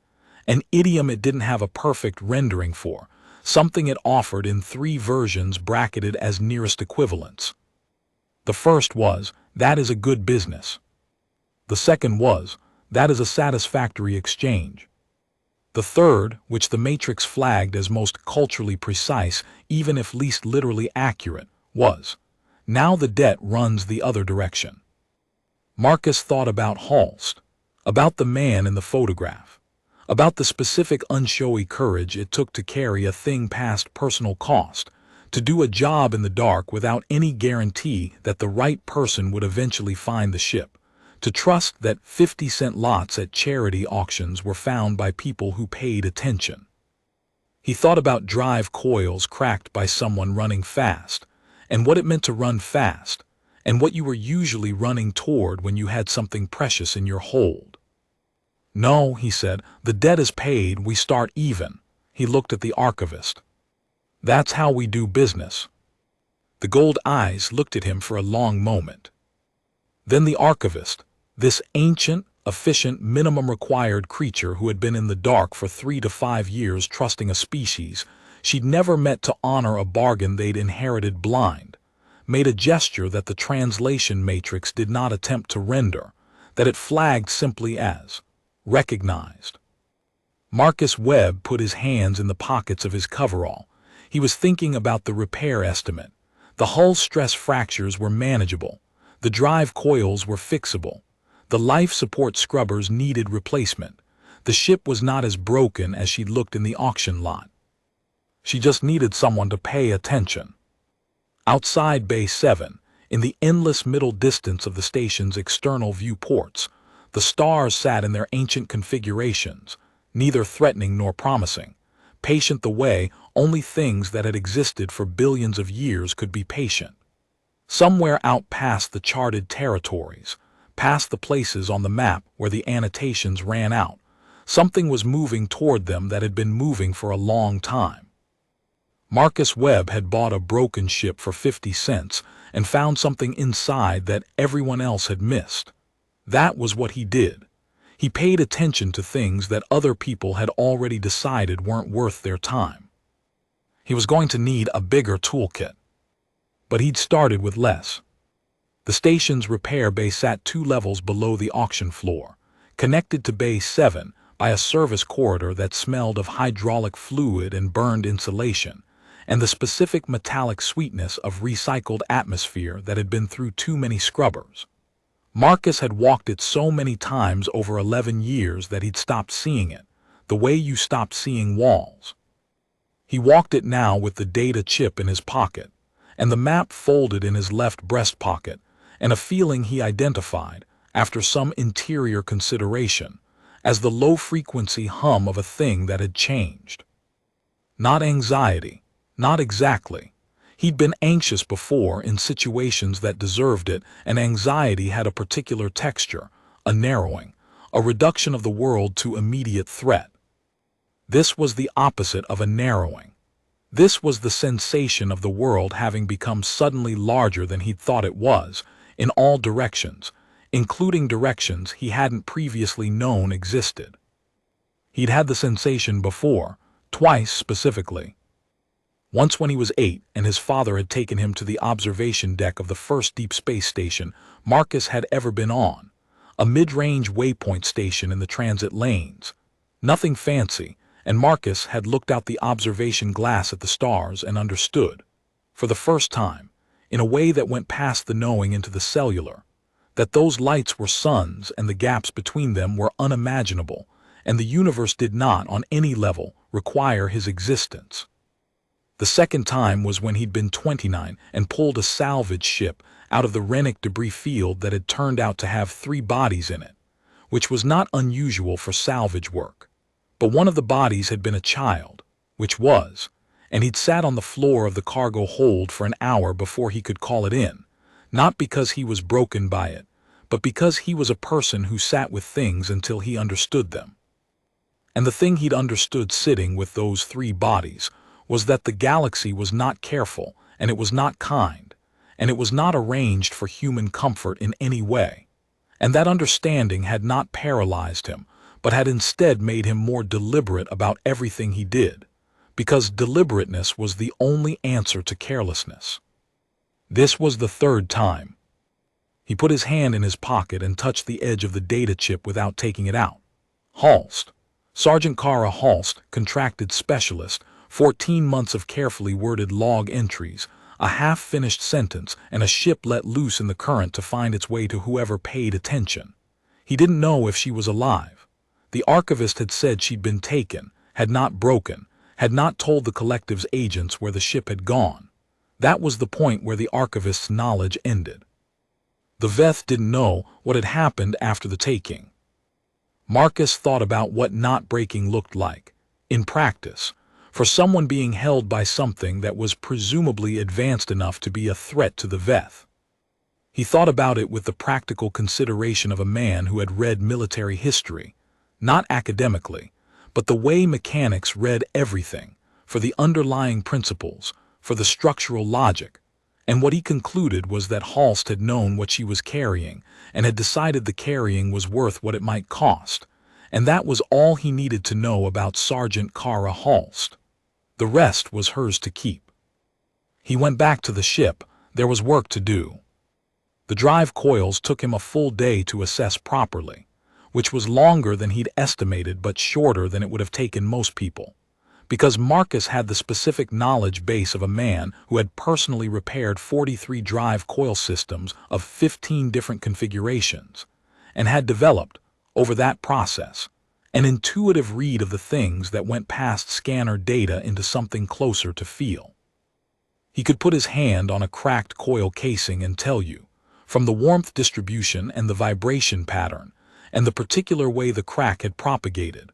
an idiom it didn't have a perfect rendering for, something it offered in 3 versions bracketed as nearest equivalents. The first was, that is a good business. The second was, that is a satisfactory exchange. The third, which the matrix flagged as most culturally precise, even if least literally accurate, was, now the debt runs the other direction. Marcus thought about Halst, about the man in the photograph, about the specific unshowy courage it took to carry a thing past personal cost, to do a job in the dark without any guarantee that the right person would eventually find the ship, to trust that 50-cent lots at charity auctions were found by people who paid attention. He thought about drive coils cracked by someone running fast, and what it meant to run fast, and what you were usually running toward when you had something precious in your hold. No, he said, the debt is paid, we start even. He looked at the archivist. That's how we do business. The gold eyes looked at him for a long moment. Then the archivist, this ancient, efficient, minimum required creature who had been in the dark for 3 to 5 years trusting a species she'd never met to honor a bargain they'd inherited blind, made a gesture that the translation matrix did not attempt to render, that it flagged simply as recognized. Marcus Webb put his hands in the pockets of his coverall. He was thinking about the repair estimate. The hull stress fractures were manageable. The drive coils were fixable. The life support scrubbers needed replacement. The ship was not as broken as she'd looked in the auction lot. She just needed someone to pay attention. Outside Bay 7, in the endless middle distance of the station's external viewports, the stars sat in their ancient configurations, neither threatening nor promising, patient the way only things that had existed for billions of years could be patient. Somewhere out past the charted territories, past the places on the map where the annotations ran out, something was moving toward them that had been moving for a long time. Marcus Webb had bought a broken ship for 50 cents and found something inside that everyone else had missed. That was what he did. He paid attention to things that other people had already decided weren't worth their time. He was going to need a bigger toolkit. But he'd started with less. The station's repair bay sat 2 levels below the auction floor, connected to Bay 7 by a service corridor that smelled of hydraulic fluid and burned insulation, and the specific metallic sweetness of recycled atmosphere that had been through too many scrubbers. Marcus had walked it so many times over 11 years that he'd stopped seeing it, the way you stopped seeing walls. He walked it now with the data chip in his pocket, and the map folded in his left breast pocket, and a feeling he identified, after some interior consideration, as the low-frequency hum of a thing that had changed. Not anxiety, not exactly. He'd been anxious before in situations that deserved it, and anxiety had a particular texture, a narrowing, a reduction of the world to immediate threat. This was the opposite of a narrowing. This was the sensation of the world having become suddenly larger than he'd thought it was, in all directions, including directions he hadn't previously known existed. He'd had the sensation before, twice specifically. Once when he was 8 and his father had taken him to the observation deck of the first deep space station Marcus had ever been on, a mid-range waypoint station in the transit lanes. Nothing fancy, and Marcus had looked out the observation glass at the stars and understood. for the first time, in a way that went past the knowing into the cellular, that those lights were suns and the gaps between them were unimaginable, and the universe did not, on any level, require his existence. The second time was when he'd been 29 and pulled a salvage ship out of the Rennick debris field that had turned out to have 3 bodies in it, which was not unusual for salvage work. But one of the bodies had been a child, which was, and he'd sat on the floor of the cargo hold for an hour before he could call it in, not because he was broken by it, but because he was a person who sat with things until he understood them. And the thing he'd understood sitting with those 3 bodies was that the galaxy was not careful, and it was not kind, and it was not arranged for human comfort in any way. And that understanding had not paralyzed him, but had instead made him more deliberate about everything he did, because deliberateness was the only answer to carelessness. This was the third time. He put his hand in his pocket and touched the edge of the data chip without taking it out. Halst. Sergeant Kara Halst, contracted specialist, 14 months of carefully worded log entries, a half-finished sentence, and a ship let loose in the current to find its way to whoever paid attention. He didn't know if she was alive. The archivist had said she'd been taken, had not broken, had not told the collective's agents where the ship had gone. That was the point where the archivist's knowledge ended. The Veth didn't know what had happened after the taking. Marcus thought about what not breaking looked like, in practice, for someone being held by something that was presumably advanced enough to be a threat to the Veth. He thought about it with the practical consideration of a man who had read military history, not academically, but the way mechanics read everything, for the underlying principles, for the structural logic, and what he concluded was that Halst had known what she was carrying and had decided the carrying was worth what it might cost, and that was all he needed to know about Sergeant Kara Halst. The rest was hers to keep. He went back to the ship. There was work to do. The drive coils took him a full day to assess properly, which was longer than he'd estimated but shorter than it would have taken most people, because Marcus had the specific knowledge base of a man who had personally repaired 43 drive coil systems of 15 different configurations, and had developed, over that process, an intuitive read of the things that went past scanner data into something closer to feel. He could put his hand on a cracked coil casing and tell you, from the warmth distribution and the vibration pattern, and the particular way the crack had propagated,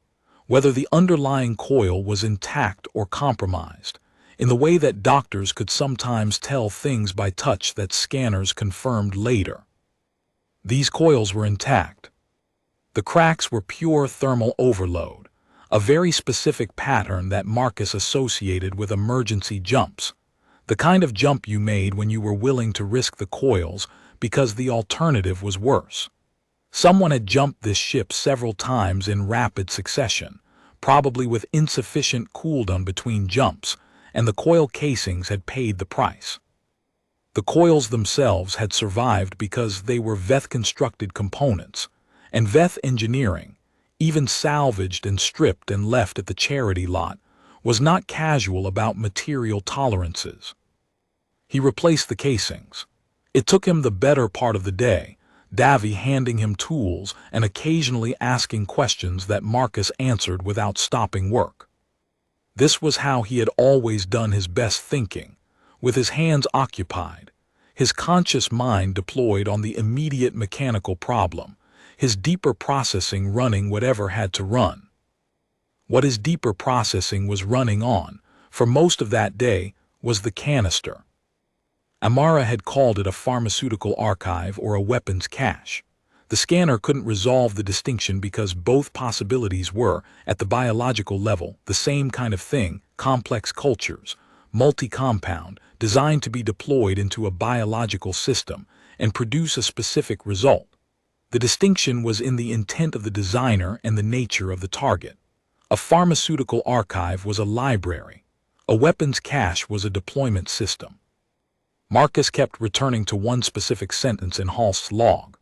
whether the underlying coil was intact or compromised, in the way that doctors could sometimes tell things by touch that scanners confirmed later. These coils were intact. The cracks were pure thermal overload, a very specific pattern that Marcus associated with emergency jumps, the kind of jump you made when you were willing to risk the coils because the alternative was worse. Someone had jumped this ship several times in rapid succession, probably with insufficient cooldown between jumps, and the coil casings had paid the price. The coils themselves had survived because they were Veth-constructed components, and Veth engineering, even salvaged and stripped and left at the charity lot, was not casual about material tolerances. He replaced the casings. It took him the better part of the day, Davy handing him tools and occasionally asking questions that Marcus answered without stopping work. This was how he had always done his best thinking, with his hands occupied, his conscious mind deployed on the immediate mechanical problem, his deeper processing running whatever had to run. What his deeper processing was running on, for most of that day, was the canister. Amara had called it a pharmaceutical archive or a weapons cache. The scanner couldn't resolve the distinction because both possibilities were, at the biological level, the same kind of thing: complex cultures, multi-compound, designed to be deployed into a biological system and produce a specific result. The distinction was in the intent of the designer and the nature of the target. A pharmaceutical archive was a library. A weapons cache was a deployment system. Marcus kept returning to one specific sentence in Halst's log.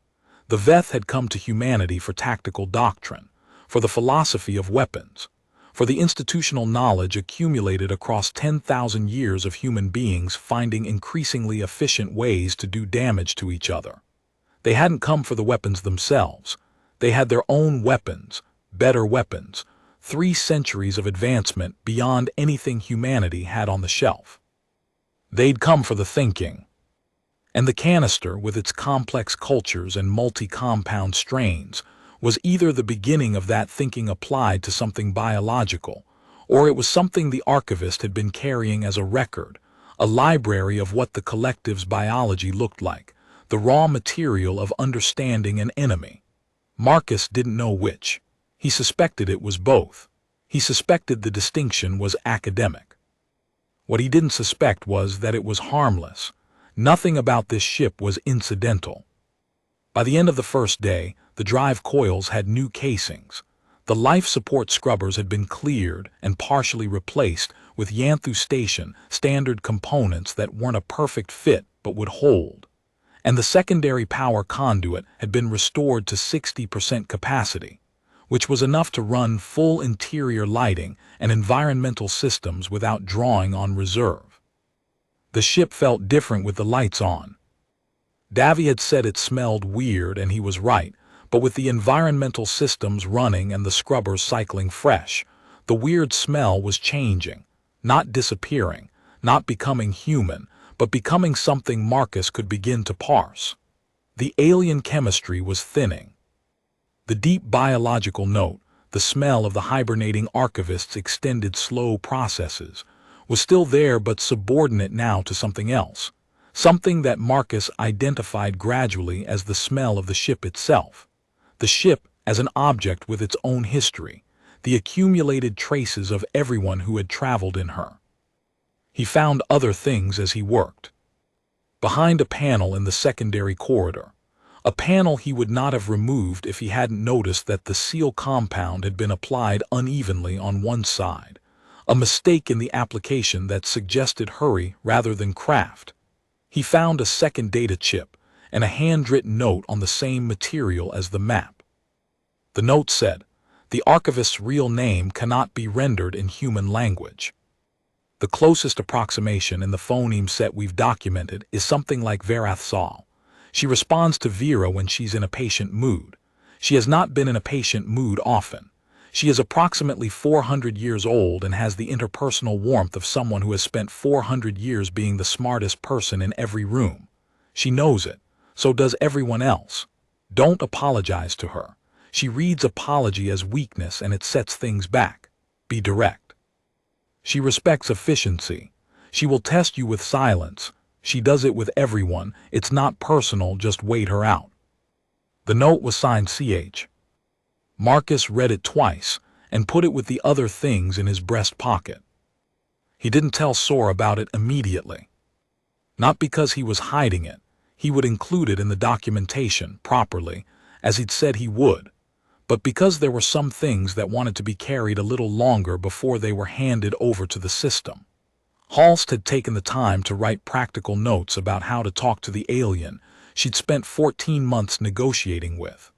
The Veth had come to humanity for tactical doctrine, for the philosophy of weapons, for the institutional knowledge accumulated across 10,000 years of human beings finding increasingly efficient ways to do damage to each other. They hadn't come for the weapons themselves. They had their own weapons, better weapons, 3 centuries of advancement beyond anything humanity had on the shelf. They'd come for the thinking. And the canister, with its complex cultures and multi-compound strains, was either the beginning of that thinking applied to something biological, or it was something the archivist had been carrying as a record, a library of what the collective's biology looked like, the raw material of understanding an enemy. Marcus didn't know which. He suspected it was both. He suspected the distinction was academic. What he didn't suspect was that it was harmless. Nothing about this ship was incidental. By the end of the first day, the drive coils had new casings. The life support scrubbers had been cleared and partially replaced with Yanthu Station standard components that weren't a perfect fit but would hold. And the secondary power conduit had been restored to 60% capacity, which was enough to run full interior lighting and environmental systems without drawing on reserve. The ship felt different with the lights on. Davy had said it smelled weird, and he was right, but with the environmental systems running and the scrubbers cycling fresh, the weird smell was changing, not disappearing, not becoming human, but becoming something Marcus could begin to parse. The alien chemistry was thinning. The deep biological note, the smell of the hibernating archivist's extended slow processes, was still there but subordinate now to something else, something that Marcus identified gradually as the smell of the ship itself. The ship as an object with its own history, the accumulated traces of everyone who had traveled in her. He found other things as he worked. Behind a panel in the secondary corridor, a panel he would not have removed if he hadn't noticed that the seal compound had been applied unevenly on one side, a mistake in the application that suggested hurry rather than craft. He found a second data chip and a handwritten note on the same material as the map. The note said, "The archivist's real name cannot be rendered in human language." The closest approximation in the phoneme set we've documented is something like Verath Sol. She responds to Vera when she's in a patient mood. She has not been in a patient mood often. She is approximately 400 years old and has the interpersonal warmth of someone who has spent 400 years being the smartest person in every room. She knows it. So does everyone else. Don't apologize to her. She reads apology as weakness and it sets things back. Be direct. She respects efficiency. She will test you with silence. She does it with everyone. It's not personal, just wait her out. The note was signed CH. Marcus read it twice and put it with the other things in his breast pocket. He didn't tell Sor about it immediately. Not because he was hiding it. He would include it in the documentation properly, as he'd said he would, but because there were some things that wanted to be carried a little longer before they were handed over to the system. Halst had taken the time to write practical notes about how to talk to the alien she'd spent 14 months negotiating with.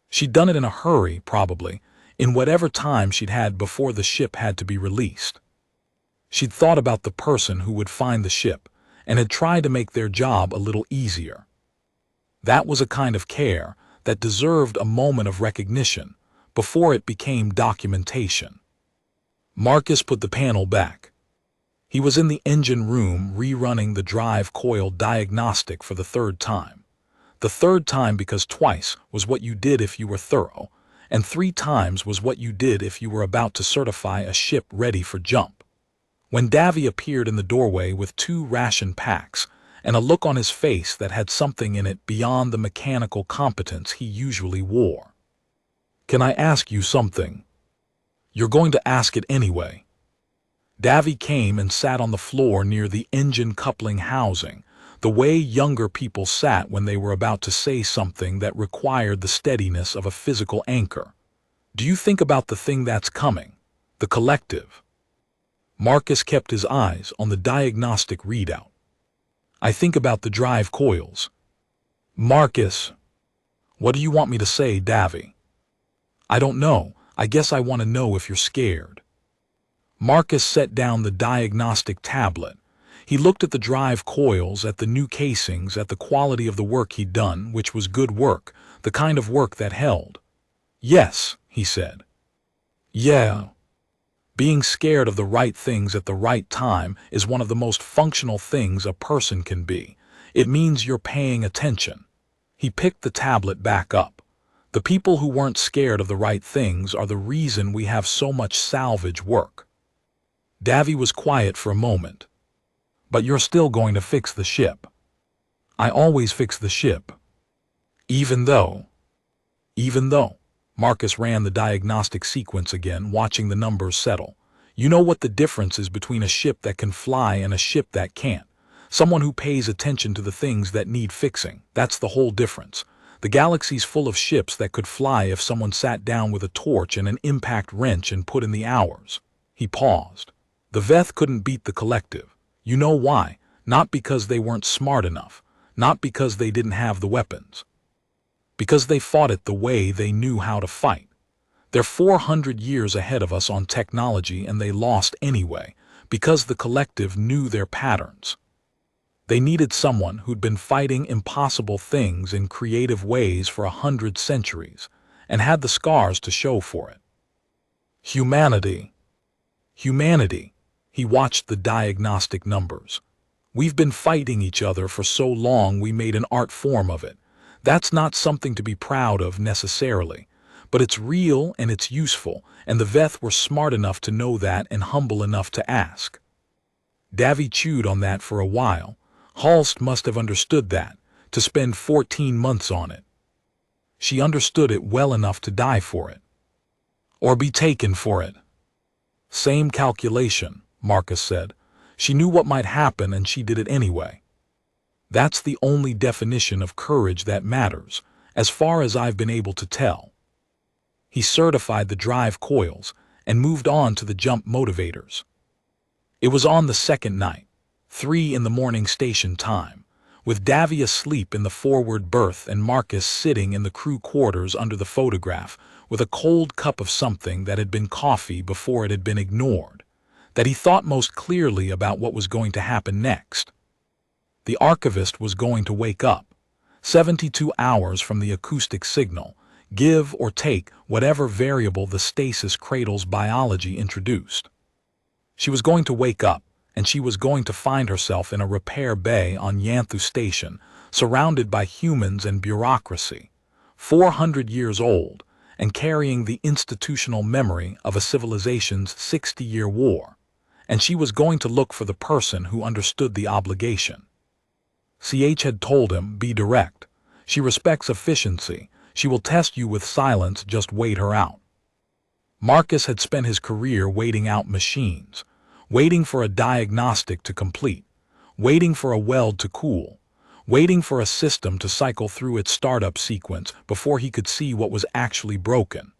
She'd done it in a hurry, probably, in whatever time she'd had before the ship had to be released. She'd thought about the person who would find the ship and had tried to make their job a little easier. That was a kind of care that deserved a moment of recognition before it became documentation. Marcus put the panel back. He was in the engine room rerunning the drive coil diagnostic for the third time. The third time because twice was what you did if you were thorough, and 3 times was what you did if you were about to certify a ship ready for jump. When Davy appeared in the doorway with 2 ration packs and a look on his face that had something in it beyond the mechanical competence he usually wore. "Can I ask you something?" "You're going to ask it anyway." Davy came and sat on the floor near the engine coupling housing, the way younger people sat when they were about to say something that required the steadiness of a physical anchor. "Do you think about the thing that's coming? The collective?" Marcus kept his eyes on the diagnostic readout. "I think about the drive coils." "Marcus." "What do you want me to say, Davy?" "I don't know. I guess I want to know if you're scared." Marcus set down the diagnostic tablet. He looked at the drive coils, at the new casings, at the quality of the work he'd done, which was good work, the kind of work that held. "Yes," he said. "Yeah. Being scared of the right things at the right time is one of the most functional things a person can be. It means you're paying attention." He picked the tablet back up. "The people who weren't scared of the right things are the reason we have so much salvage work." Davy was quiet for a moment. "But you're still going to fix the ship." "I always fix the ship. Even though." Marcus ran the diagnostic sequence again, watching the numbers settle. "You know what the difference is between a ship that can fly and a ship that can't. Someone who pays attention to the things that need fixing. That's the whole difference. The galaxy's full of ships that could fly if someone sat down with a torch and an impact wrench and put in the hours." He paused. "The Veth couldn't beat the collective. You know why? Not because they weren't smart enough. Not because they didn't have the weapons. Because they fought it the way they knew how to fight. They're 400 years ahead of us on technology, and they lost anyway, because the collective knew their patterns. They needed someone who'd been fighting impossible things in creative ways for 100 centuries, and had the scars to show for it. Humanity. He watched the diagnostic numbers. "We've been fighting each other for so long we made an art form of it. That's not something to be proud of necessarily, but it's real and it's useful, and the Veth were smart enough to know that and humble enough to ask." Davy chewed on that for a while. Halst must have understood that, to spend 14 months on it. She understood it well enough to die for it. Or be taken for it. "Same calculation," Marcus said. "She knew what might happen and she did it anyway. That's the only definition of courage that matters, as far as I've been able to tell." He certified the drive coils and moved on to the jump motivators. It was on the second night, 3 in the morning station time, with Davy asleep in the forward berth and Marcus sitting in the crew quarters under the photograph with a cold cup of something that had been coffee before it had been ignored, that he thought most clearly about what was going to happen next. The archivist was going to wake up, 72 hours from the acoustic signal, give or take whatever variable the stasis cradle's biology introduced. She was going to wake up, and she was going to find herself in a repair bay on Yanthu Station, surrounded by humans and bureaucracy, 400 years old, and carrying the institutional memory of a civilization's 60-year war, and she was going to look for the person who understood the obligation. CH had told him, "Be direct. She respects efficiency. She will test you with silence, just wait her out." Marcus had spent his career waiting out machines, waiting for a diagnostic to complete, waiting for a weld to cool, waiting for a system to cycle through its startup sequence before he could see what was actually broken.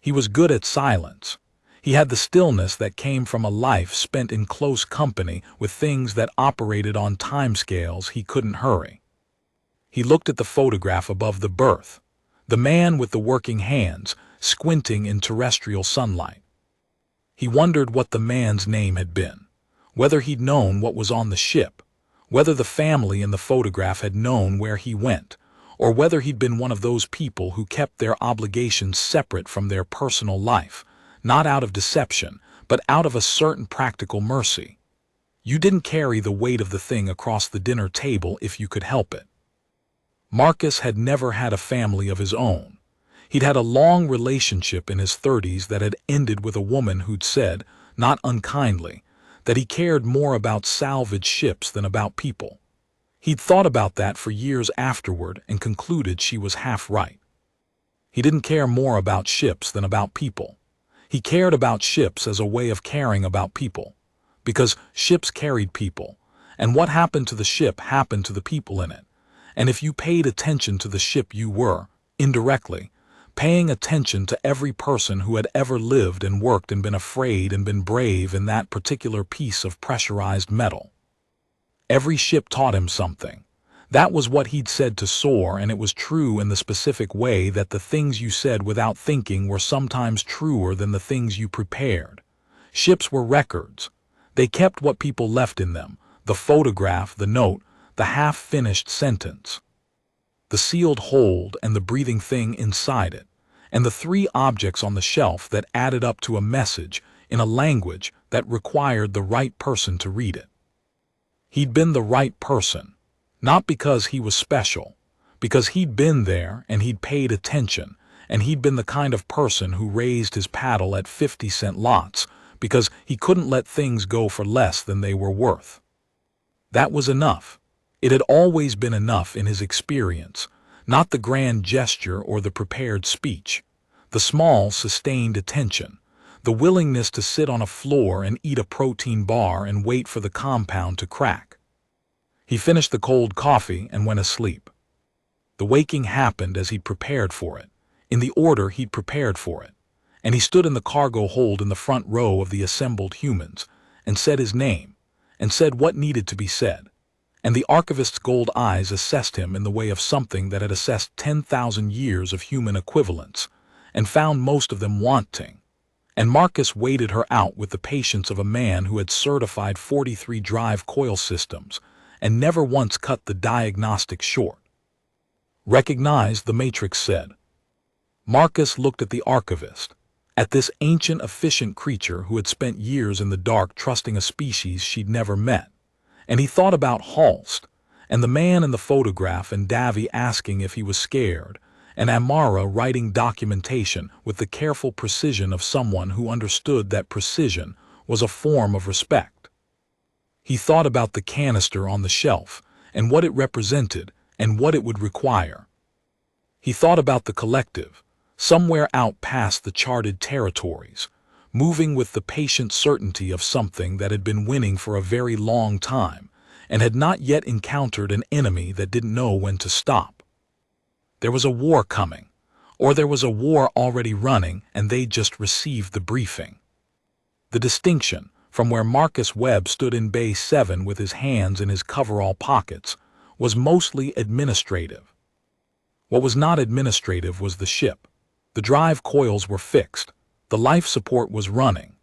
He was good at silence. He had the stillness that came from a life spent in close company with things that operated on timescales he couldn't hurry. He looked at the photograph above the berth, the man with the working hands, squinting in terrestrial sunlight. He wondered what the man's name had been, whether he'd known what was on the ship, whether the family in the photograph had known where he went, or whether he'd been one of those people who kept their obligations separate from their personal life, not out of deception, but out of a certain practical mercy. You didn't carry the weight of the thing across the dinner table if you could help it. Marcus had never had a family of his own. He'd had a long relationship in his 30s that had ended with a woman who'd said, not unkindly, that he cared more about salvage ships than about people. He'd thought about that for years afterward and concluded she was half right. He didn't care more about ships than about people. He cared about ships as a way of caring about people, because ships carried people, and what happened to the ship happened to the people in it. And if you paid attention to the ship, you were, indirectly, paying attention to every person who had ever lived and worked and been afraid and been brave in that particular piece of pressurized metal. Every ship taught him something. That was what he'd said to Soar, and it was true in the specific way that the things you said without thinking were sometimes truer than the things you prepared. Ships were records. They kept what people left in them: the photograph, the note, the half-finished sentence, the sealed hold and the breathing thing inside it, and the three objects on the shelf that added up to a message in a language that required the right person to read it. He'd been the right person, not because he was special, because he'd been there and he'd paid attention, and he'd been the kind of person who raised his paddle at 50-cent lots because he couldn't let things go for less than they were worth. That was enough. It had always been enough in his experience, not the grand gesture or the prepared speech, the small, sustained attention, the willingness to sit on a floor and eat a protein bar and wait for the compound to crack. He finished the cold coffee and went asleep. The waking happened as he'd prepared for it, in the order he'd prepared for it, and he stood in the cargo hold in the front row of the assembled humans, and said his name, and said what needed to be said, and the archivist's gold eyes assessed him in the way of something that had assessed 10,000 years of human equivalents, and found most of them wanting. And Marcus waited her out with the patience of a man who had certified 43 drive coil systems, and never once cut the diagnostic short. "Recognized," the Matrix said. Marcus looked at the archivist, at this ancient, efficient creature who had spent years in the dark trusting a species she'd never met. And he thought about Halst, and the man in the photograph, and Davy asking if he was scared, and Amara writing documentation with the careful precision of someone who understood that precision was a form of respect. He thought about the canister on the shelf, and what it represented, and what it would require. He thought about the collective, somewhere out past the charted territories, moving with the patient certainty of something that had been winning for a very long time, and had not yet encountered an enemy that didn't know when to stop. There was a war coming, or there was a war already running and they just received the briefing. The distinction, from where Marcus Webb stood in Bay 7 with his hands in his coverall pockets, was mostly administrative. What was not administrative was the ship. The drive coils were fixed. The life support was running.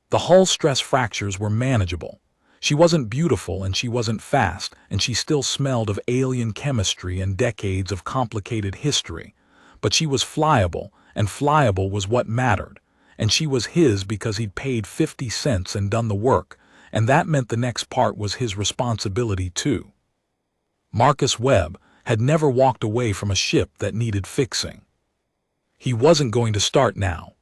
The hull stress fractures were manageable. She wasn't beautiful and she wasn't fast, and she still smelled of alien chemistry and decades of complicated history. But she was flyable, and flyable was what mattered. And she was his because he'd paid 50 cents and done the work, and that meant the next part was his responsibility too. Marcus Webb had never walked away from a ship that needed fixing. He wasn't going to start now.